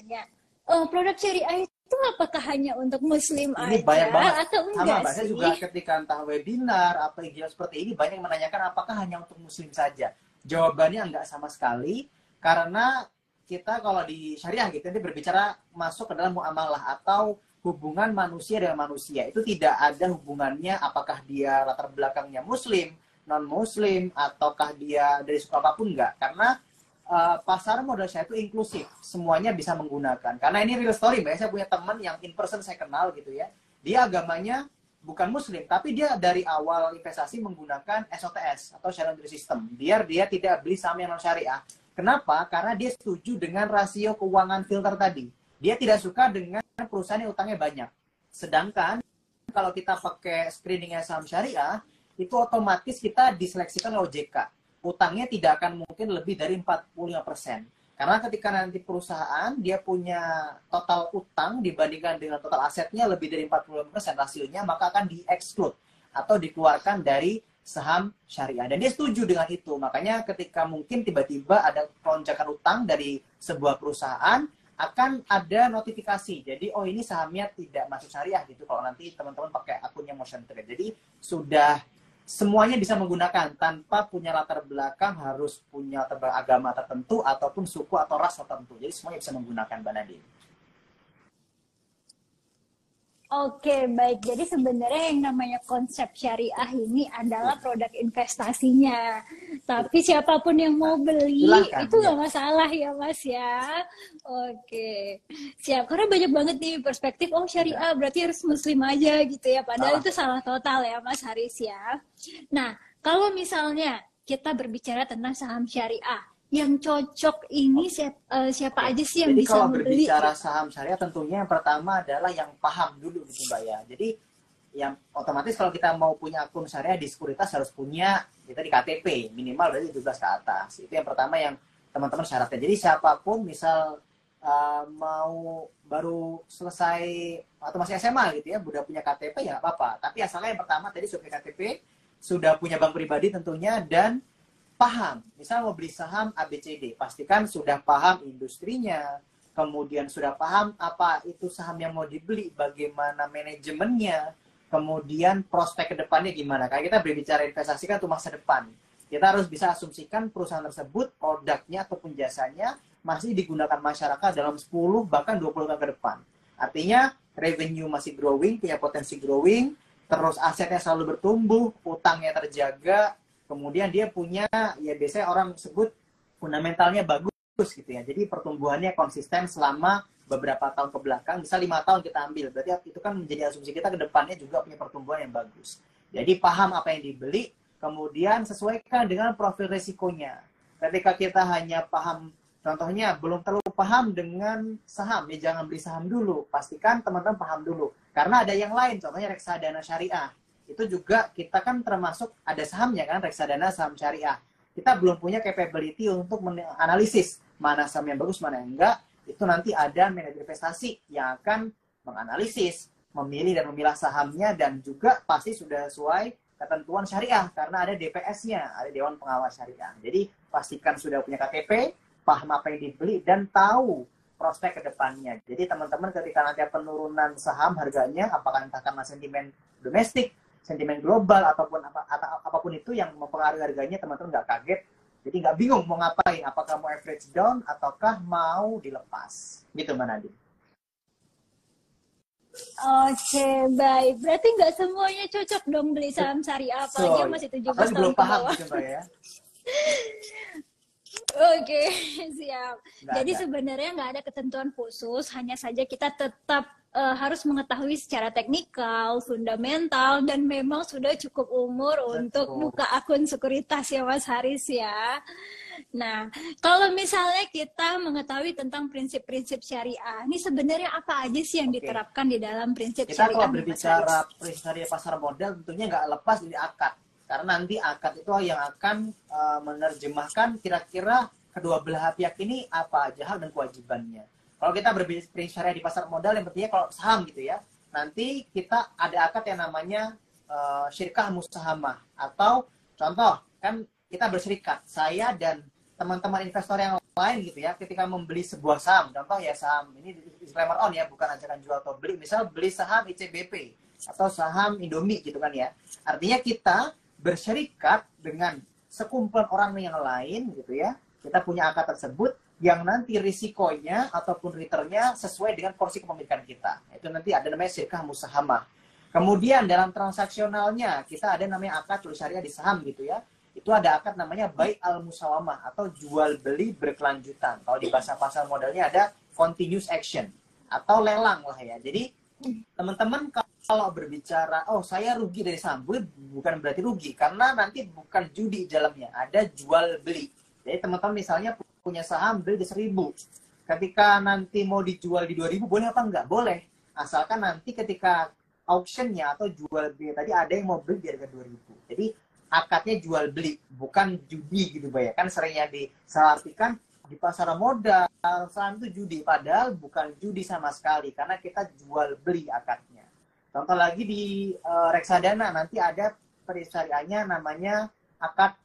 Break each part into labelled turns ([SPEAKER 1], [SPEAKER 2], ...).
[SPEAKER 1] nanya, produk syariah itu apakah hanya untuk muslim
[SPEAKER 2] Ini
[SPEAKER 1] aja
[SPEAKER 2] banyak banget.
[SPEAKER 1] atau enggak
[SPEAKER 2] Saya
[SPEAKER 1] sih?
[SPEAKER 2] juga ketika entah webinar atau IG seperti ini banyak menanyakan apakah hanya untuk muslim saja. Jawabannya enggak sama sekali, karena kita kalau di syariah gitu nanti berbicara masuk ke dalam muamalah atau hubungan manusia dengan manusia. Itu tidak ada hubungannya apakah dia latar belakangnya muslim, non muslim, ataukah dia dari suku apapun, enggak. Karena pasar modal saya itu inklusif, semuanya bisa menggunakan. Karena ini real story, Mbak. Saya punya teman yang in person saya kenal gitu ya. Dia agamanya bukan muslim, tapi dia dari awal investasi menggunakan SOTS atau Shareholder Entry System. Biar dia tidak beli saham yang non syariah. Kenapa? Karena dia setuju dengan rasio keuangan filter tadi. Dia tidak suka dengan perusahaan yang utangnya banyak. Sedangkan kalau kita pakai screeningnya saham syariah, itu otomatis kita diseleksikan oleh OJK. Utangnya tidak akan mungkin lebih dari 45%. Karena ketika nanti perusahaan dia punya total utang dibandingkan dengan total asetnya lebih dari 45% rasionya, maka akan di-exclude atau dikeluarkan dari saham syariah. Dan dia setuju dengan itu. Makanya ketika mungkin tiba-tiba ada lonjakan utang dari sebuah perusahaan, akan ada notifikasi. Jadi, oh ini sahamnya tidak masuk syariah gitu kalau nanti teman-teman pakai akunnya Motion Trade. Jadi, sudah semuanya bisa menggunakan tanpa punya latar belakang harus punya latar belakang agama tertentu ataupun suku atau ras tertentu. Jadi semuanya bisa menggunakan, Mbak Nadine.
[SPEAKER 1] Oke, baik. Jadi sebenarnya yang namanya konsep syariah ini adalah produk investasinya. Tapi siapapun yang mau beli,
[SPEAKER 2] Silahkan,
[SPEAKER 1] itu nggak masalah ya, Mas ya. Oke, siap. Karena banyak banget nih perspektif, oh syariah berarti harus muslim aja gitu ya. Padahal itu salah total ya, Mas Haris ya. Nah, kalau misalnya kita berbicara tentang saham syariah, yang cocok ini siapa aja sih yang
[SPEAKER 2] Jadi
[SPEAKER 1] bisa
[SPEAKER 2] kalau
[SPEAKER 1] membeli?
[SPEAKER 2] berbicara saham syariah tentunya yang pertama adalah yang paham dulu gitu, Mbak ya. Jadi yang otomatis kalau kita mau punya akun syariah di sekuritas harus punya kita di KTP minimal dari 17 ke atas. Itu yang pertama yang teman-teman syaratnya. Jadi siapapun misal mau baru selesai atau masih SMA gitu ya, udah punya KTP ya nggak apa-apa. Tapi asalnya yang pertama tadi sudah punya KTP, sudah punya bank pribadi tentunya, dan paham. Misal mau beli saham ABCD, pastikan sudah paham industrinya, kemudian sudah paham apa itu saham yang mau dibeli, bagaimana manajemennya, kemudian prospek ke depannya gimana. Kayak kita berbicara investasi kan untuk masa depan. Kita harus bisa asumsikan perusahaan tersebut, produknya ataupun jasanya masih digunakan masyarakat dalam 10 bahkan 20 tahun ke depan. Artinya revenue masih growing, punya potensi growing, terus asetnya selalu bertumbuh, utangnya terjaga, kemudian dia punya, ya biasanya orang sebut fundamentalnya bagus gitu ya. Jadi pertumbuhannya konsisten selama beberapa tahun ke belakang, bisa 5 tahun kita ambil. Berarti itu kan menjadi asumsi kita ke depannya juga punya pertumbuhan yang bagus. Jadi paham apa yang dibeli, kemudian sesuaikan dengan profil risikonya. Ketika kita hanya paham, contohnya belum terlalu paham dengan saham, ya jangan beli saham dulu. Pastikan teman-teman paham dulu. Karena ada yang lain, contohnya reksadana syariah. Itu juga kita kan termasuk ada sahamnya kan, reksadana saham syariah. Kita belum punya capability untuk menganalisis mana saham yang bagus, mana yang enggak. Itu nanti ada manajer investasi yang akan menganalisis, memilih dan memilah sahamnya, dan juga pasti sudah sesuai ketentuan syariah karena ada DPS-nya, ada Dewan Pengawas Syariah. Jadi pastikan sudah punya KTP, paham apa yang dibeli, dan tahu prospek ke depannya. Jadi teman-teman ketika nanti penurunan saham harganya, apakah entah karena sentimen domestik, sentimen global, ataupun apapun itu yang mempengaruhi harganya, teman-teman nggak kaget. Jadi nggak bingung mau ngapain, apakah mau average down ataukah mau dilepas. Gitu, Mbak Nadine.
[SPEAKER 1] Oke, baik. Berarti nggak semuanya cocok dong beli saham syariah, apalagi masih 17 tahun
[SPEAKER 2] belum
[SPEAKER 1] ke
[SPEAKER 2] paham
[SPEAKER 1] bawah.
[SPEAKER 2] gitu, Mbak ya.
[SPEAKER 1] Oke, siap. Jadi sebenarnya nggak ada ketentuan khusus, hanya saja kita tetap harus mengetahui secara teknikal, fundamental, dan memang sudah cukup umur untuk buka akun sekuritas ya Mas Haris ya. Nah, kalau misalnya kita mengetahui tentang prinsip-prinsip syariah, ini sebenarnya apa aja sih yang diterapkan di dalam prinsip
[SPEAKER 2] kita
[SPEAKER 1] syariah?
[SPEAKER 2] Kalau berbicara prinsip syariah pasar modal, tentunya nggak lepas dari akad. Karena nanti akad itu yang akan menerjemahkan kira-kira kedua belah pihak ini apa aja hak dan kewajibannya. Kalau kita berbicara syariah di pasar modal, yang pentingnya kalau saham gitu ya, nanti kita ada akad yang namanya syirkah musahamah. Atau contoh, kan kita berserikat, saya dan teman-teman investor yang lain gitu ya, ketika membeli sebuah saham, contoh ya saham ini disclaimer on ya, bukan ajakan jual atau beli, misal beli saham ICBP atau saham Indomie gitu kan ya. Artinya kita bersyarikat dengan sekumpulan orang yang lain gitu ya. Kita punya akad tersebut yang nanti risikonya ataupun returnnya sesuai dengan porsi kepemilikan kita. Itu nanti ada namanya syirkah musahamah. Kemudian dalam transaksionalnya kita ada namanya akad tulis syariah di saham gitu ya. Itu ada akad namanya bai al musawamah atau jual beli berkelanjutan. Kalau di bahasa pasar modalnya ada continuous action atau lelang lah ya. Jadi teman-teman kalau berbicara, oh saya rugi dari saham, bukan berarti rugi karena nanti bukan judi di dalamnya, ada jual beli. Jadi teman-teman misalnya punya saham beli di 1.000, ketika nanti mau dijual di 2.000 boleh apa enggak? Boleh, asalkan nanti ketika auctionnya atau jual beli tadi ada yang mau beli di harga 2.000. Jadi akadnya jual beli, bukan judi gitu Mbak ya. Kan seringnya disalahartikan di pasar modal, saham itu judi. Padahal bukan judi sama sekali, karena kita jual beli akadnya. Contoh lagi di reksadana, nanti ada perisyariahnya namanya akad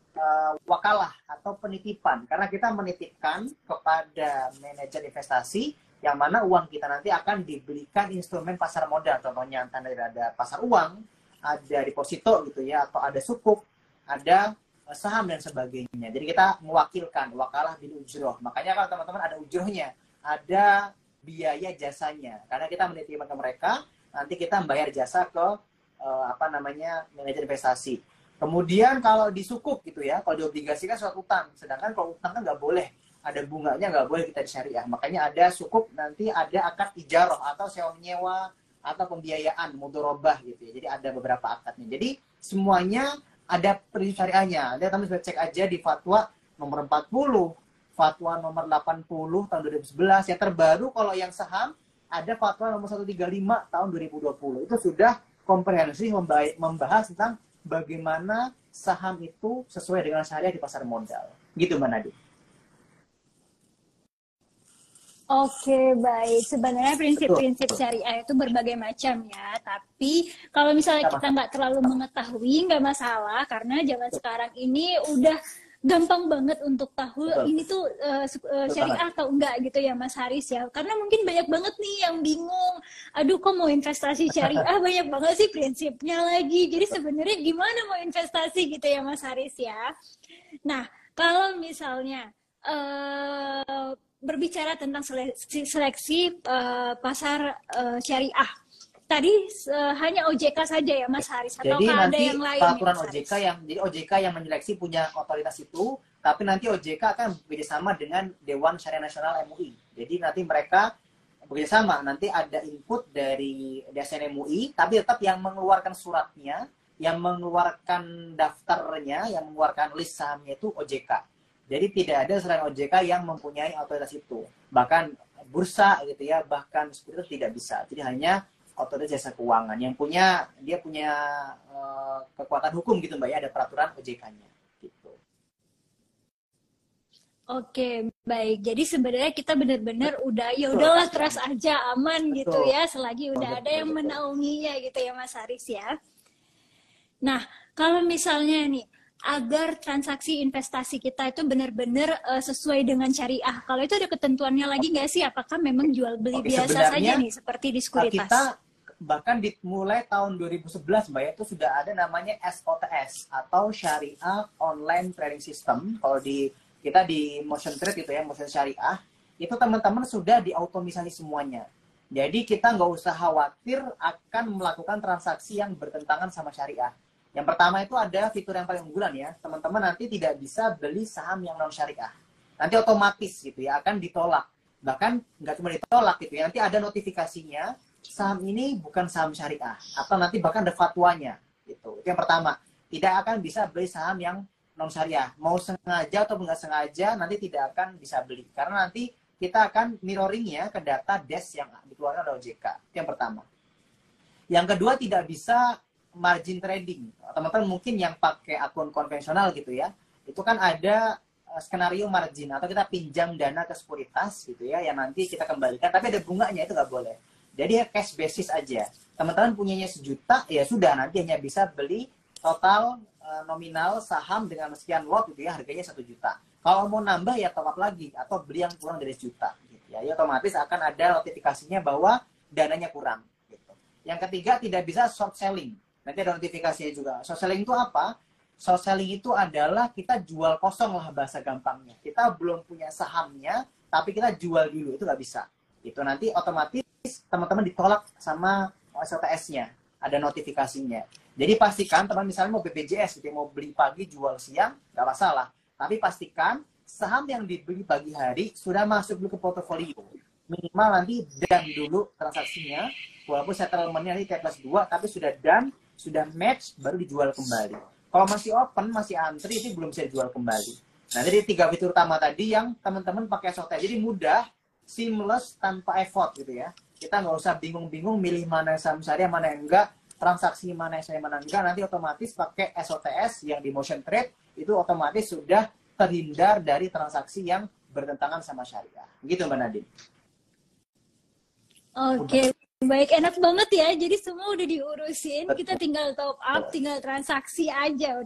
[SPEAKER 2] wakalah atau penitipan. Karena kita menitipkan kepada manajer investasi, yang mana uang kita nanti akan dibelikan instrumen pasar modal. Contohnya entah ada pasar uang, ada deposito gitu ya, atau ada sukuk, ada saham dan sebagainya. Jadi kita mewakilkan, wakalah bil ujroh. Makanya kalau teman-teman ada ujrohnya, ada biaya jasanya. Karena kita menitipkan ke mereka, nanti kita membayar jasa ke manajer investasi. Kemudian kalau di sukuk gitu ya, kalau diobligasikan suatu utang. Sedangkan kalau utang kan nggak boleh, ada bunganya nggak boleh kita disyariah. Makanya ada sukuk, nanti ada akad ijaroh atau sewa menyewa atau pembiayaan mudorobah gitu ya. Jadi ada beberapa akadnya. Jadi semuanya ada prinsip syariahnya. Ada teman bisa cek aja di fatwa nomor 40, fatwa nomor 80 tahun 2011. Yang terbaru kalau yang saham ada fatwa nomor 135 tahun 2020. Itu sudah komprehensif membahas tentang bagaimana saham itu sesuai dengan syariah di pasar modal. Gitu Mbak Nadi.
[SPEAKER 1] Oke, baik. Sebenarnya prinsip-prinsip syariah itu berbagai macam ya. Tapi kalau misalnya kita nggak terlalu mengetahui, nggak masalah. Karena zaman sekarang ini udah gampang banget untuk tahu ini tuh syariah atau enggak gitu ya Mas Haris ya. Karena mungkin banyak banget nih yang bingung. Aduh, kok mau investasi syariah banyak banget sih prinsipnya lagi. Jadi sebenarnya gimana mau investasi gitu ya Mas Haris ya. Nah, kalau misalnya berbicara tentang seleksi pasar syariah. Tadi hanya OJK saja ya Mas Haris atau ada yang lain?
[SPEAKER 2] Jadi nanti peraturan OJK yang menyeleksi punya otoritas itu, tapi nanti OJK akan bekerjasama dengan Dewan Syariah Nasional MUI. Jadi nanti mereka bekerjasama, nanti ada input dari DSN MUI, tapi tetap yang mengeluarkan suratnya, yang mengeluarkan daftarnya, yang mengeluarkan list sahamnya itu OJK. Jadi tidak ada selain OJK yang mempunyai otoritas itu. Bahkan bursa gitu ya, bahkan sekuritas tidak bisa. Jadi hanya otoritas jasa keuangan yang dia punya kekuatan hukum gitu Mbak ya, ada peraturan OJK-nya gitu.
[SPEAKER 1] Oke, baik. Jadi sebenarnya kita benar-benar udahlah trust aja, aman gitu ya, selagi udah ada yang menaunginya gitu ya Mas Haris ya. Nah, kalau misalnya nih agar transaksi investasi kita itu benar-benar sesuai dengan syariah. Kalau itu ada ketentuannya lagi nggak sih? Apakah memang jual beli biasa saja nih seperti di sekuritas?
[SPEAKER 2] Kita bahkan dimulai tahun 2011 Mbak ya, itu sudah ada namanya SOTS atau Syariah Online Trading System. Kalau kita di Motion Trade gitu ya, Motion Syariah, itu teman-teman sudah diotomisasi semuanya. Jadi kita nggak usah khawatir akan melakukan transaksi yang bertentangan sama syariah. Yang pertama itu ada fitur yang paling unggulan ya, teman-teman nanti tidak bisa beli saham yang non syariah. Nanti otomatis gitu ya, akan ditolak. Bahkan nggak cuma ditolak gitu ya, nanti ada notifikasinya, saham ini bukan saham syariah. Atau nanti bahkan ada fatwanya gitu. Itu yang pertama, tidak akan bisa beli saham yang non syariah. Mau sengaja atau nggak sengaja nanti tidak akan bisa beli. Karena nanti kita akan mirroringnya ke data DES yang dikeluarkan oleh OJK. Itu yang pertama. Yang kedua, tidak bisa margin trading. Teman-teman mungkin yang pakai akun konvensional gitu ya, itu kan ada skenario margin atau kita pinjam dana ke sekuritas gitu ya, yang nanti kita kembalikan tapi ada bunganya, itu nggak boleh. Jadi ya cash basis aja. Teman-teman punyanya 1 juta ya sudah, nanti hanya bisa beli total nominal saham dengan sekian lot gitu ya, harganya 1 juta. Kalau mau nambah ya top up lagi atau beli yang kurang dari sejuta gitu ya. Ya otomatis akan ada notifikasinya bahwa dananya kurang gitu. Yang ketiga, tidak bisa short selling. Nanti ada notifikasinya juga. Short selling itu apa? Short selling itu adalah kita jual kosong lah bahasa gampangnya. Kita belum punya sahamnya, tapi kita jual dulu. Itu nggak bisa. Itu nanti otomatis teman-teman ditolak sama SLTS-nya. Ada notifikasinya. Jadi pastikan teman misalnya mau BPJS, gitu, mau beli pagi jual siang, nggak masalah. Tapi pastikan saham yang dibeli pagi hari sudah masuk dulu ke portofolio. Minimal nanti done dulu transaksinya. Walaupun settlement-nya nanti T+2, tapi sudah done, sudah match, baru dijual kembali. Kalau masih open, masih antri, itu belum bisa dijual kembali. Nah, jadi 3 fitur utama tadi yang teman-teman pakai SOT. Jadi mudah, seamless, tanpa effort gitu ya. Kita nggak usah bingung-bingung milih mana saham syariah, mana yang enggak, transaksi mana yang saya mana enggak. Nanti otomatis pakai SOTS yang di motion trade, itu otomatis sudah terhindar dari transaksi yang bertentangan sama syariah. Begitu Mbak Nadine.
[SPEAKER 1] Oke, baik, enak banget ya. Jadi semua udah diurusin,
[SPEAKER 2] Betul.
[SPEAKER 1] kita tinggal top up, tinggal transaksi aja.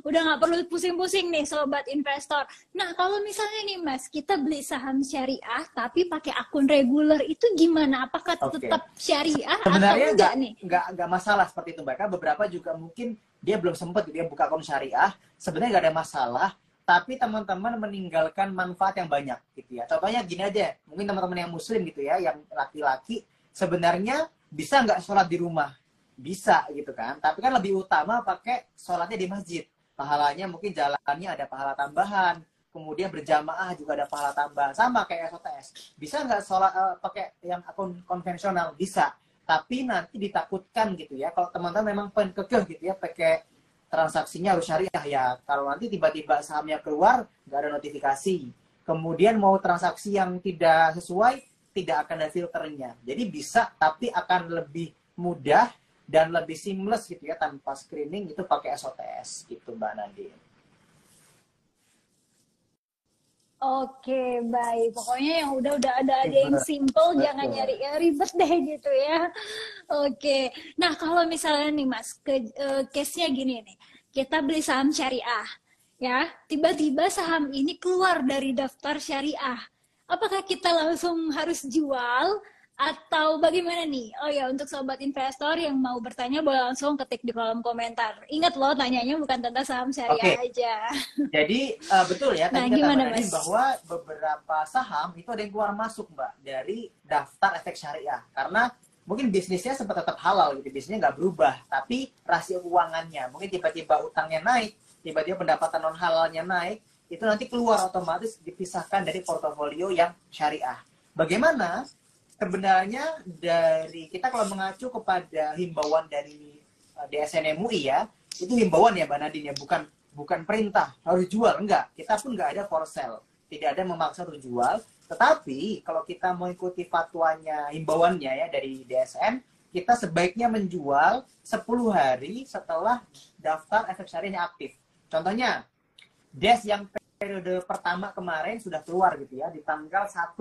[SPEAKER 1] Udah nggak perlu pusing-pusing nih sobat investor. Nah, kalau misalnya nih Mas, kita beli saham syariah tapi pakai akun reguler, itu gimana? Apakah tetap syariah
[SPEAKER 2] sebenarnya
[SPEAKER 1] atau enggak nih?
[SPEAKER 2] Nggak masalah seperti itu Mbak. Kan beberapa juga mungkin dia belum sempat dia buka akun syariah. Sebenarnya nggak ada masalah. Tapi teman-teman meninggalkan manfaat yang banyak gitu ya. Contohnya gini aja, mungkin teman-teman yang muslim gitu ya, yang laki-laki sebenarnya bisa nggak sholat di rumah? Bisa gitu kan. Tapi kan lebih utama pakai sholatnya di masjid. Pahalanya mungkin jalannya ada pahala tambahan. Kemudian berjamaah juga ada pahala tambahan. Sama kayak SOTS. Bisa nggak sholat pakai yang akun konvensional? Bisa. Tapi nanti ditakutkan gitu ya. Kalau teman-teman memang pengen kekeh gitu ya, pakai transaksinya harus syariah ya. Kalau nanti tiba-tiba sahamnya keluar, nggak ada notifikasi. Kemudian mau transaksi yang tidak sesuai, tidak akan ada filternya. Jadi bisa, tapi akan lebih mudah dan lebih seamless gitu ya, tanpa screening, itu pakai SOTS gitu Mbak Nadine.
[SPEAKER 1] Oke, baik. Pokoknya yang udah ada yang simple, jangan nyari yang ribet deh gitu ya. Oke. Nah, kalau misalnya nih Mas, case-nya gini nih. Kita beli saham syariah, ya. Tiba-tiba saham ini keluar dari daftar syariah. Apakah kita langsung harus jual atau bagaimana nih? Oh ya, untuk sobat investor yang mau bertanya boleh langsung ketik di kolom komentar. Ingat loh, tanyanya bukan tentang saham syariah aja.
[SPEAKER 2] Jadi betul ya, tadi
[SPEAKER 1] gimana,
[SPEAKER 2] Mas? Bahwa beberapa saham itu ada yang keluar masuk Mbak dari daftar efek syariah. Karena mungkin bisnisnya sempat tetap halal gitu, bisnisnya nggak berubah, tapi rasio keuangannya, mungkin tiba-tiba utangnya naik, tiba-tiba pendapatan non halalnya naik, itu nanti keluar otomatis dipisahkan dari portofolio yang syariah. Bagaimana? Sebenarnya dari kita kalau mengacu kepada himbauan dari DSN MUI ya, itu himbauan ya Mbak Nadine ya, bukan perintah harus jual, enggak. Kita pun enggak ada for sale, tidak ada memaksa untuk jual. Tetapi kalau kita mengikuti fatwanya, himbauannya ya dari DSN, kita sebaiknya menjual 10 hari setelah daftar efek syariahnya aktif. Contohnya, DES yang periode pertama kemarin sudah keluar gitu ya, di tanggal 1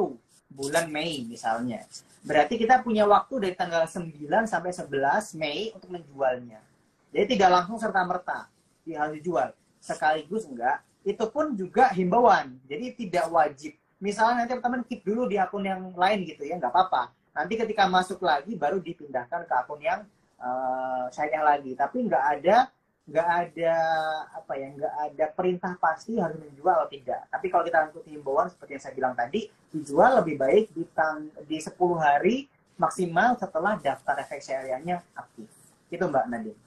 [SPEAKER 2] bulan Mei misalnya. Berarti kita punya waktu dari tanggal 9 sampai 11 Mei untuk menjualnya. Jadi tidak langsung serta-merta harus dijual. Sekaligus enggak. Itu pun juga himbauan. Jadi tidak wajib. Misalnya nanti teman-teman keep dulu di akun yang lain gitu ya, nggak apa-apa. Nanti ketika masuk lagi baru dipindahkan ke akun yang syariah lagi. Tapi nggak ada perintah pasti harus menjual atau tidak. Tapi kalau kita ikuti himbauan seperti yang saya bilang tadi, dijual lebih baik di 10 hari maksimal setelah daftar efek syariahnya aktif. Itu Mbak Nadine.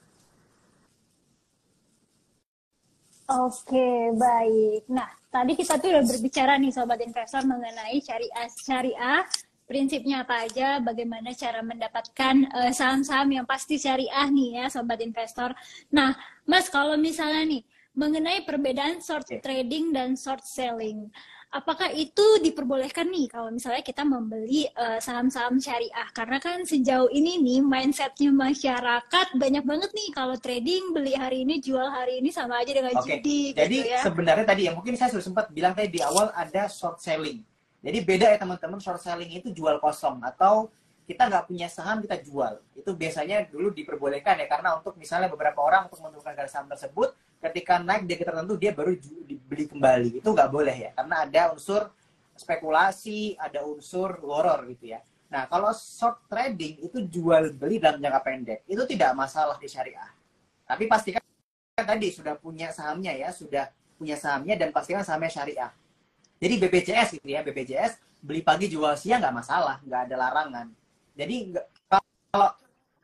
[SPEAKER 1] Oke, baik. Nah, tadi kita tuh udah berbicara nih sobat investor mengenai syariah, prinsipnya apa aja, bagaimana cara mendapatkan saham-saham yang pasti syariah nih ya sobat investor. Nah, Mas, kalau misalnya nih mengenai perbedaan short trading dan short selling, apakah itu diperbolehkan nih kalau misalnya kita membeli saham-saham syariah? Karena kan sejauh ini nih mindsetnya masyarakat banyak banget nih kalau trading beli hari ini jual hari ini sama aja dengan judi.
[SPEAKER 2] Jadi
[SPEAKER 1] gitu ya.
[SPEAKER 2] Sebenarnya tadi ya mungkin saya sudah sempat bilang tadi di awal ada short selling. Jadi beda ya teman-teman, short selling itu jual kosong atau kita nggak punya saham kita jual. Itu biasanya dulu diperbolehkan ya karena untuk misalnya beberapa orang untuk menentukan harga saham tersebut ketika naik di harga tertentu dia baru dibeli kembali. Itu nggak boleh ya, karena ada unsur spekulasi, ada unsur horor gitu ya. Nah, kalau short trading itu jual beli dalam jangka pendek, itu tidak masalah di syariah. Tapi pastikan tadi sudah punya sahamnya ya, sudah punya sahamnya dan pastikan sahamnya syariah. Jadi BPJS gitu ya, BPJS beli pagi jual siang nggak masalah, nggak ada larangan. Jadi kalau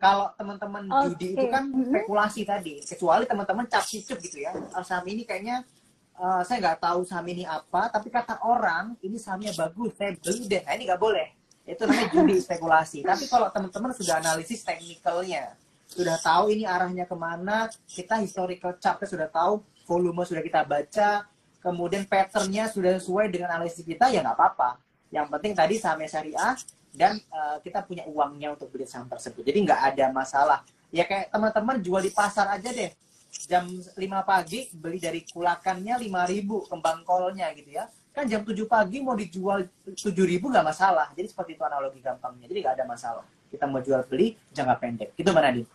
[SPEAKER 2] kalau teman-teman judi itu kan spekulasi tadi, kecuali teman-teman cap cicip gitu ya, saham ini kayaknya saya nggak tahu saham ini apa, tapi kata orang ini sahamnya bagus, saya beli deh. Nah, ini nggak boleh. Itu namanya judi spekulasi. Tapi kalau teman-teman sudah analisis teknikalnya, sudah tahu ini arahnya kemana, kita historical chartnya sudah tahu, volume sudah kita baca, kemudian patternnya sudah sesuai dengan analisis kita, ya nggak apa-apa. Yang penting tadi sahamnya syariah dan kita punya uangnya untuk beli saham tersebut. Jadi nggak ada masalah. Ya kayak teman-teman jual di pasar aja deh. Jam 5 pagi beli dari kulakannya 5.000 kembang kolnya gitu ya. Kan jam 7 pagi mau dijual 7.000 nggak masalah. Jadi seperti itu analogi gampangnya. Jadi nggak ada masalah. Kita mau jual beli jangka pendek. Itu mana Nadine?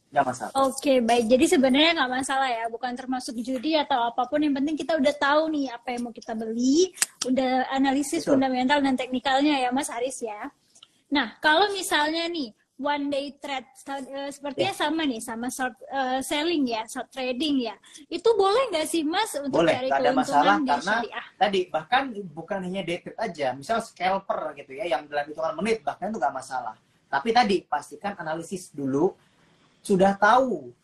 [SPEAKER 2] Nggak masalah.
[SPEAKER 1] Oke, baik. Jadi sebenarnya nggak masalah ya, bukan termasuk judi atau apapun. Yang penting kita udah tahu nih apa yang mau kita beli, udah analisis fundamental dan teknikalnya ya, Mas Haris ya. Nah, kalau misalnya nih one day trade sepertinya sama nih, sama short selling ya, short trading ya. Itu boleh nggak sih Mas untuk cari keuntungan di syariah?
[SPEAKER 2] Tadi bahkan bukan hanya day trade aja, misal scalper gitu ya, yang dalam hitungan menit bahkan itu nggak masalah. Tapi tadi pastikan analisis dulu. Sudah tahu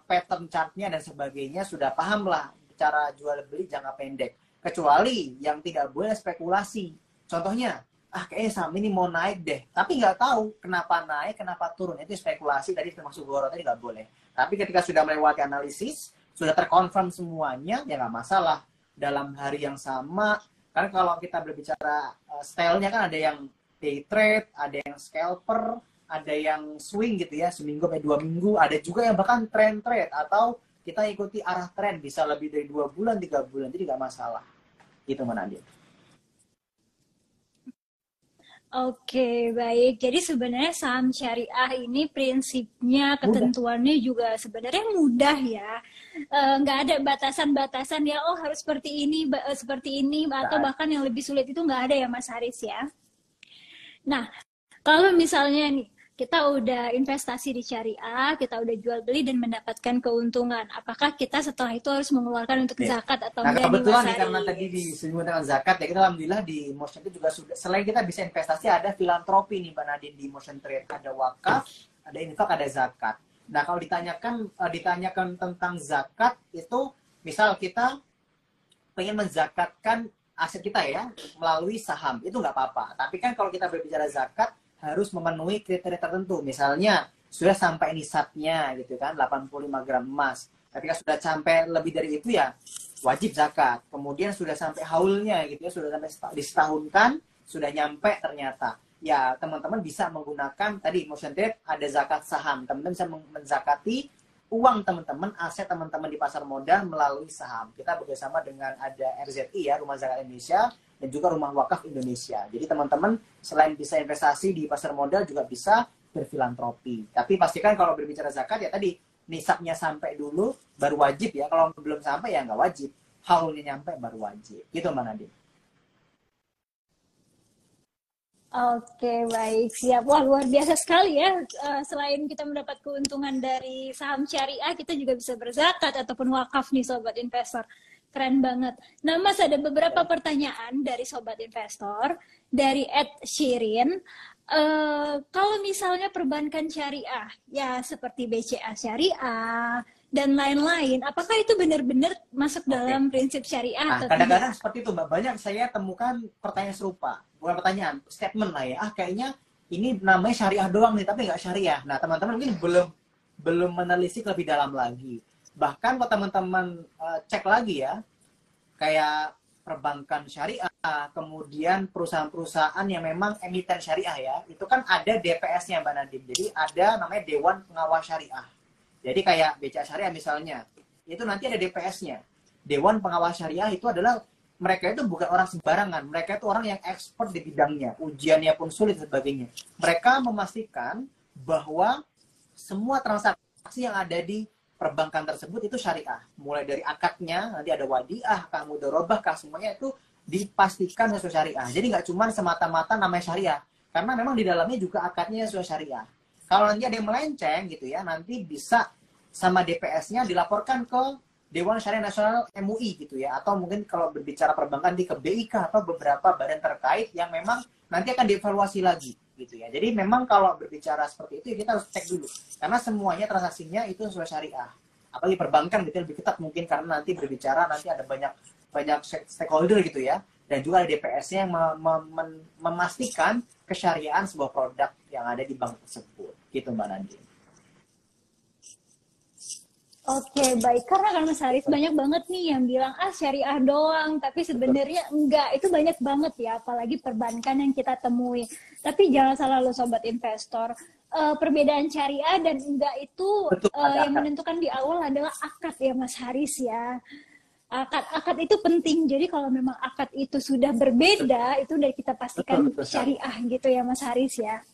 [SPEAKER 2] pattern chartnya dan sebagainya, sudah paham lah cara jual beli jangka pendek. Kecuali yang tidak boleh spekulasi. Contohnya, kayaknya saham ini mau naik deh, tapi nggak tahu kenapa naik, kenapa turun. Itu spekulasi, tadi termasuk goror, tadi nggak boleh. Tapi ketika sudah melewati analisis, sudah terkonfirm semuanya, ya nggak masalah. Dalam hari yang sama, karena kalau kita berbicara stylenya kan ada yang day trade, ada yang scalper, ada yang swing gitu ya, seminggu sampai 2 minggu, ada juga yang bahkan trend trade, atau kita ikuti arah tren, bisa lebih dari 2 bulan, 3 bulan, jadi nggak masalah. Gitu Mbak Nadine.
[SPEAKER 1] Oke, baik. Jadi sebenarnya saham syariah ini prinsipnya, ketentuannya juga sebenarnya mudah ya. Nggak ada batasan-batasan ya, oh harus seperti ini, atau bahkan yang lebih sulit itu nggak ada ya Mas Haris ya. Nah, kalau misalnya nih, kita udah investasi di syariah, kita udah jual beli dan mendapatkan keuntungan. Apakah kita setelah itu harus mengeluarkan untuk zakat atau enggak?
[SPEAKER 2] Nah, kebetulan nih, karena tadi disinggung dengan zakat ya, kita alhamdulillah di Motion itu juga sudah, selain kita bisa investasi, ada filantropi nih Mbak Nadine di Motion Trade. Ada wakaf, ada infak, ada zakat. Nah, kalau ditanyakan tentang zakat, itu misal kita pengen menzakatkan aset kita ya, melalui saham, itu nggak apa-apa. Tapi kan kalau kita berbicara zakat, harus memenuhi kriteria tertentu. Misalnya, sudah sampai nisabnya gitu kan, 85 gram emas. Ketika sudah sampai lebih dari itu ya, wajib zakat. Kemudian sudah sampai haulnya gitu ya, sudah sampai disetahunkan, sudah nyampe ternyata. Ya, teman-teman bisa menggunakan, tadi Motion Trade ada zakat saham. Teman-teman bisa menzakati uang teman-teman, aset teman-teman di pasar modal melalui saham. Kita bekerjasama dengan ada RZI ya, Rumah Zakat Indonesia, dan juga Rumah Wakaf Indonesia. Jadi teman-teman selain bisa investasi di pasar modal juga bisa berfilantropi. Tapi pastikan kalau berbicara zakat ya tadi nisabnya sampai dulu baru wajib ya. Kalau belum sampai ya nggak wajib. Haulnya nyampe baru wajib. Gitu Mbak Nadine.
[SPEAKER 1] Oke, baik. Siap. Wah, luar biasa sekali ya. Selain kita mendapat keuntungan dari saham syariah, kita juga bisa berzakat ataupun wakaf nih Sobat Investor. Keren banget. Nah, Mas, ada beberapa pertanyaan dari Sobat Investor. Dari Ed Shirin. Kalau misalnya perbankan syariah, ya seperti BCA syariah, dan lain-lain, apakah itu benar-benar masuk dalam prinsip syariah?
[SPEAKER 2] Nah, kadang-kadang seperti itu Mbak. Banyak saya temukan pertanyaan serupa. Bukan pertanyaan, statement lah ya. Kayaknya ini namanya syariah doang nih, tapi nggak syariah. Nah, teman-teman mungkin belum menelisik lebih dalam lagi. Bahkan kalau teman-teman cek lagi ya, kayak perbankan syariah, kemudian perusahaan-perusahaan yang memang emiten syariah ya, itu kan ada DPS-nya Mbak Nadine. Jadi ada namanya Dewan Pengawas Syariah. Jadi kayak BCA Syariah misalnya, itu nanti ada DPS-nya. Dewan Pengawas Syariah itu adalah, mereka itu bukan orang sembarangan, mereka itu orang yang expert di bidangnya, ujiannya pun sulit dan sebagainya. Mereka memastikan bahwa semua transaksi transaksi yang ada di perbankan tersebut itu syariah. Mulai dari akadnya, nanti ada wadiah, kah, mudharabah, kah, semuanya itu dipastikan sesuai syariah. Jadi nggak cuma semata-mata namanya syariah. Karena memang di dalamnya juga akadnya sesuai syariah. Kalau nanti ada yang melenceng gitu ya, nanti bisa sama DPS-nya dilaporkan ke Dewan Syariah Nasional MUI gitu ya. Atau mungkin kalau berbicara perbankan di ke BIK atau beberapa badan terkait yang memang nanti akan dievaluasi lagi gitu ya. Jadi memang kalau berbicara seperti itu ya kita harus cek dulu. Karena semuanya transaksinya itu sesuai syariah. Apalagi perbankan gitu lebih ketat mungkin karena nanti berbicara nanti ada banyak stakeholder gitu ya. Dan juga ada DPS-nya yang memastikan kesyariahan sebuah produk yang ada di bank tersebut. Gitu Mbak Nadine.
[SPEAKER 1] Oke, baik. Karena kan Mas Haris banyak banget nih yang bilang, syariah doang. Tapi sebenarnya enggak. Itu banyak banget ya, apalagi perbankan yang kita temui. Tapi jangan salah lo Sobat Investor. Perbedaan syariah dan enggak itu
[SPEAKER 2] Betul,
[SPEAKER 1] yang menentukan di awal adalah akad ya Mas Haris ya. Akad itu penting. Jadi kalau memang akad itu sudah berbeda, itu udah kita pastikan
[SPEAKER 2] betul,
[SPEAKER 1] syariah gitu ya Mas Haris ya.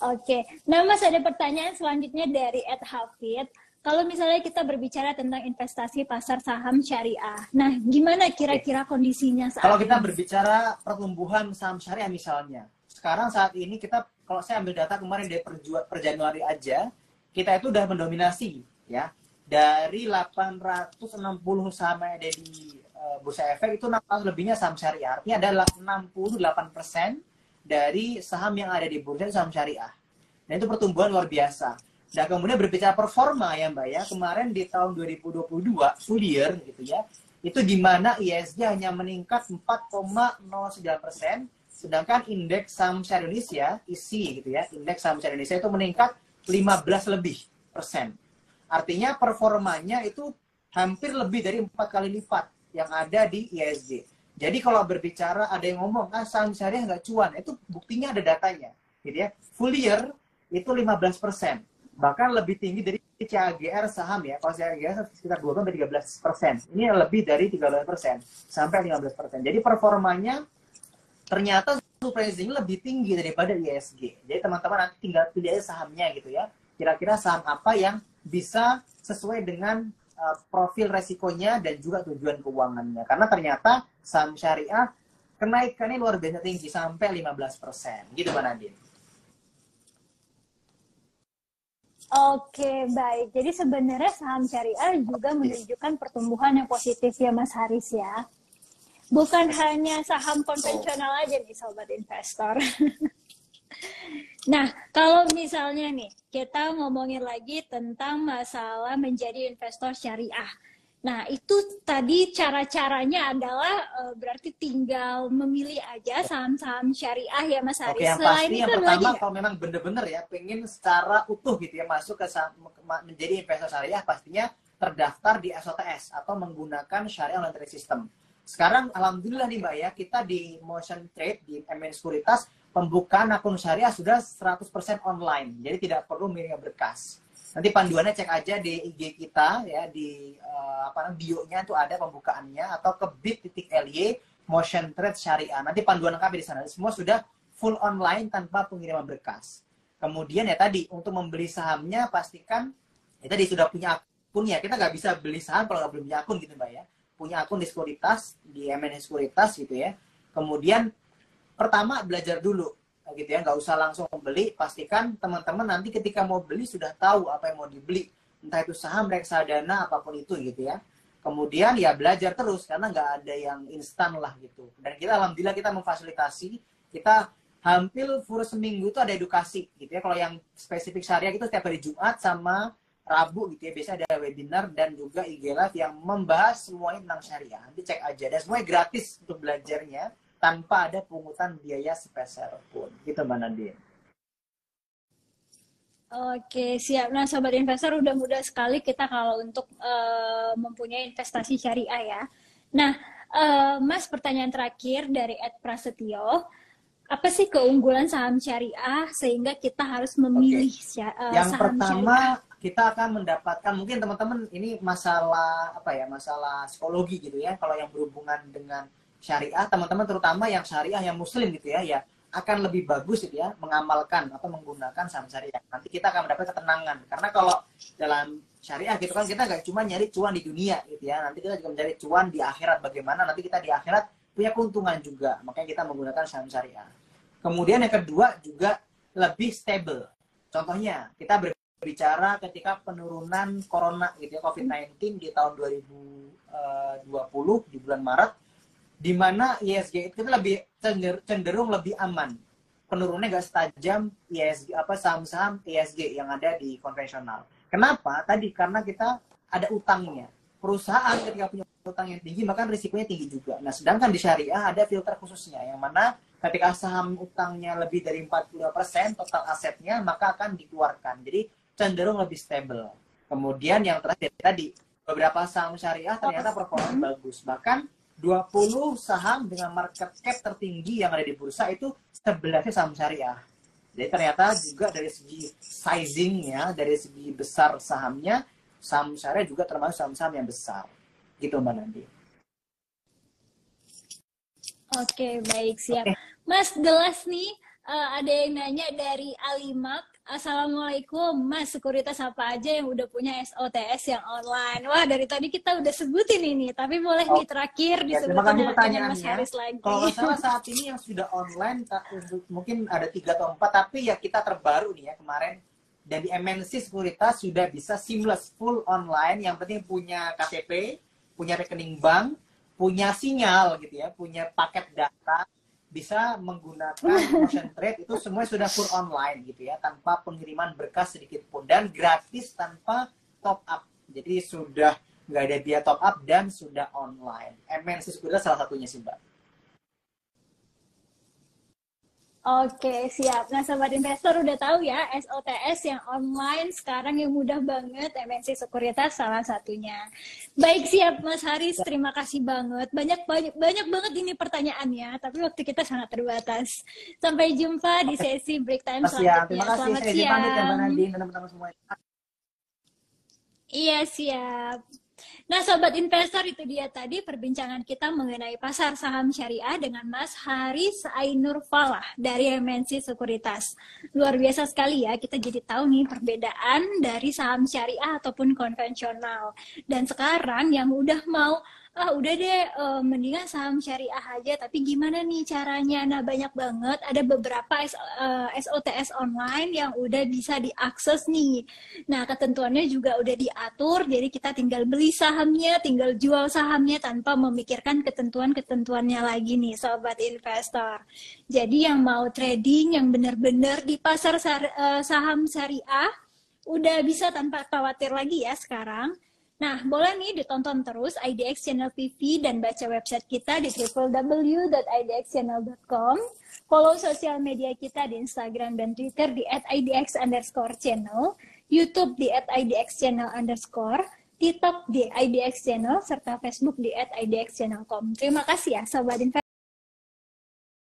[SPEAKER 1] Oke, nah Mas ada pertanyaan selanjutnya dari Ed Hafid. Kalau misalnya kita berbicara tentang investasi pasar saham syariah, nah gimana kira-kira kondisinya saat
[SPEAKER 2] Kalau kita
[SPEAKER 1] ini?
[SPEAKER 2] berbicara pertumbuhan saham syariah misalnya, sekarang saat ini kita, kalau saya ambil data kemarin dari per Januari aja, kita itu udah mendominasi ya. Dari 860 saham yang ada di Bursa Efek itu 6 lebihnya saham syariah. Artinya ada 68% dari saham yang ada di bursa itu saham syariah. Dan itu pertumbuhan luar biasa. Dan kemudian berbicara performa ya Mbak ya, kemarin di tahun 2022 full year gitu ya, itu di mana ISG hanya meningkat 4,09%, sedangkan indeks saham syariah Indonesia, ISI gitu ya, indeks saham syariah Indonesia itu meningkat 15 lebih persen. Artinya performanya itu hampir lebih dari 4 kali lipat yang ada di ISG. Jadi kalau berbicara ada yang ngomong, saham syariah nggak cuan, itu buktinya ada datanya. Gitu ya. Full year itu 15%. Bahkan lebih tinggi dari CAGR saham ya. Kalau CAGR sekitar 12-13%. Ini lebih dari 13% sampai 15%. Jadi performanya ternyata surprising lebih tinggi daripada ISG. Jadi teman-teman nanti tinggal pilih aja sahamnya gitu ya. Kira-kira saham apa yang bisa sesuai dengan profil resikonya dan juga tujuan keuangannya. Karena ternyata saham syariah kenaikannya luar biasa tinggi sampai 15%. Gitu Mbak Nadine.
[SPEAKER 1] Oke, baik. Jadi sebenarnya saham syariah juga menunjukkan pertumbuhan yang positif ya Mas Haris ya. Bukan hanya saham konvensional aja nih Sobat Investor. Nah, kalau misalnya nih, kita ngomongin lagi tentang masalah menjadi investor syariah. Nah, itu tadi cara-caranya adalah berarti tinggal memilih aja saham-saham syariah ya Mas Haris.
[SPEAKER 2] Oke, yang
[SPEAKER 1] Selain
[SPEAKER 2] pasti
[SPEAKER 1] itu
[SPEAKER 2] yang
[SPEAKER 1] ada
[SPEAKER 2] pertama
[SPEAKER 1] lagi
[SPEAKER 2] kalau memang bener-bener ya pengen secara utuh gitu ya masuk ke menjadi investor syariah, pastinya terdaftar di SOTS atau menggunakan Syariah Online Trading System. Sekarang alhamdulillah nih Mbak ya, kita di Motion Trade di MN Sekuritas pembukaan akun syariah sudah 100% online. Jadi tidak perlu mengirim berkas. Nanti panduannya cek aja di IG kita ya, di bio-nya itu ada pembukaannya, atau ke bit.ly Motion Trade Syariah. Nanti panduan lengkap di sana. Semua sudah full online tanpa pengiriman berkas. Kemudian ya tadi untuk membeli sahamnya pastikan ya tadi sudah punya akunnya. Kita nggak bisa beli saham kalau nggak belum punya akun gitu Mbak ya. Punya akun di Sekuritas, di MN Sekuritas gitu ya. Kemudian pertama belajar dulu gitu ya, nggak usah langsung beli. Pastikan teman-teman nanti ketika mau beli sudah tahu apa yang mau dibeli, entah itu saham, reksadana, apapun itu gitu ya. Kemudian ya belajar terus karena nggak ada yang instan lah gitu. Dan kita alhamdulillah kita memfasilitasi, kita hampir full seminggu itu ada edukasi gitu ya. Kalau yang spesifik syariah itu setiap hari Jumat sama Rabu gitu ya, biasanya ada webinar dan juga IG Live yang membahas semuanya tentang syariah. Nanti cek aja, dan semuanya gratis untuk belajarnya tanpa ada pungutan biaya sepeser pun. Gitu Mbak Nadine.
[SPEAKER 1] Oke, siap. Nah, Sobat Investor udah mudah sekali kita kalau untuk mempunyai investasi syariah ya. Nah, Mas, pertanyaan terakhir dari Ed Prasetyo. Apa sih keunggulan saham syariah sehingga kita harus memilih
[SPEAKER 2] yang
[SPEAKER 1] saham
[SPEAKER 2] pertama,
[SPEAKER 1] syariah?
[SPEAKER 2] kita akan mendapatkan, mungkin teman-teman ini masalah apa ya, masalah psikologi gitu ya. Kalau yang berhubungan dengan syariah, teman-teman terutama yang syariah yang muslim gitu ya, ya akan lebih bagus gitu ya mengamalkan atau menggunakan saham syariah. Nanti kita akan mendapat ketenangan. Karena kalau dalam syariah gitu kan kita nggak cuma nyari cuan di dunia gitu ya. Nanti kita juga mencari cuan di akhirat. Bagaimana nanti kita di akhirat punya keuntungan juga. Makanya kita menggunakan saham syariah. Kemudian yang kedua juga lebih stable. Contohnya kita berbicara ketika penurunan corona gitu ya, COVID-19 di tahun 2020 di bulan Maret, di mana ISG itu lebih cenderung lebih aman. Penurunannya nggak setajam ISG saham-saham ISG yang ada di konvensional. Kenapa? Tadi karena kita ada utangnya. Perusahaan ketika punya utang yang tinggi, maka risikonya tinggi juga. Nah, sedangkan di syariah ada filter khususnya, yang mana ketika saham utangnya lebih dari 40% total asetnya, maka akan dikeluarkan. Jadi cenderung lebih stable. Kemudian yang terakhir tadi, beberapa saham syariah ternyata performa bagus. Bahkan 20 saham dengan market cap tertinggi yang ada di bursa itu 11-nya saham syariah. Jadi ternyata juga dari segi sizingnya, dari segi besar sahamnya, saham syariah juga termasuk saham-saham yang besar. Gitu Mbak Nandi.
[SPEAKER 1] Oke, baik, siap. Mas, jelas nih, ada yang nanya dari Alimak. Assalamualaikum, Mas, sekuritas apa aja yang udah punya SOTS yang online? Wah, dari tadi kita udah sebutin ini, tapi boleh nih terakhir disebutin dengan Mas Haris lagi.
[SPEAKER 2] Kalau salah saat ini yang sudah online, mungkin ada 3 atau 4, tapi ya kita terbaru nih ya kemarin. Dan di MNC Sekuritas sudah bisa seamless, full online, yang penting punya KTP, punya rekening bank, punya sinyal gitu ya, punya paket data, bisa menggunakan motion trade, itu semua sudah full online gitu ya, tanpa pengiriman berkas sedikit pun, dan gratis tanpa top up. Jadi sudah nggak ada biaya top up dan sudah online. MNC Sekuritas salah satunya sih Mbak.
[SPEAKER 1] Oke, siap. Nah, Sobat Investor udah tahu ya, SOTS yang online sekarang yang mudah banget, MNC Sekuritas salah satunya. Baik, siap Mas Haris, terima kasih banget. Banyak banget ini pertanyaannya, tapi waktu kita sangat terbatas. Sampai jumpa di sesi break time selanjutnya.
[SPEAKER 2] Terima kasih.
[SPEAKER 1] Selamat siang.
[SPEAKER 2] Dan teman-teman semua.
[SPEAKER 1] Iya, siap. Nah, Sobat Investor, itu dia tadi perbincangan kita mengenai pasar saham syariah dengan Mas Haris Ainur Falah dari MNC Sekuritas. Luar biasa sekali ya, kita jadi tahu nih perbedaan dari saham syariah ataupun konvensional. Dan sekarang yang udah mau, udah deh, mendingan saham syariah aja, tapi gimana nih caranya? Nah, banyak banget, ada beberapa SOTS online yang udah bisa diakses nih. Nah, ketentuannya juga udah diatur, jadi kita tinggal beli sahamnya, tinggal jual sahamnya tanpa memikirkan ketentuan-ketentuannya lagi nih, Sobat Investor. Jadi yang mau trading, yang benar-benar di pasar saham syariah, udah bisa tanpa khawatir lagi ya sekarang. Nah, boleh nih ditonton terus IDX Channel TV dan baca website kita di www.idxchannel.com. Follow sosial media kita di Instagram dan Twitter di @idx_channel, YouTube di @idxchannel_, TikTok di IDX Channel, serta Facebook di @idxchannel.com. Terima kasih ya, Sobat Investor.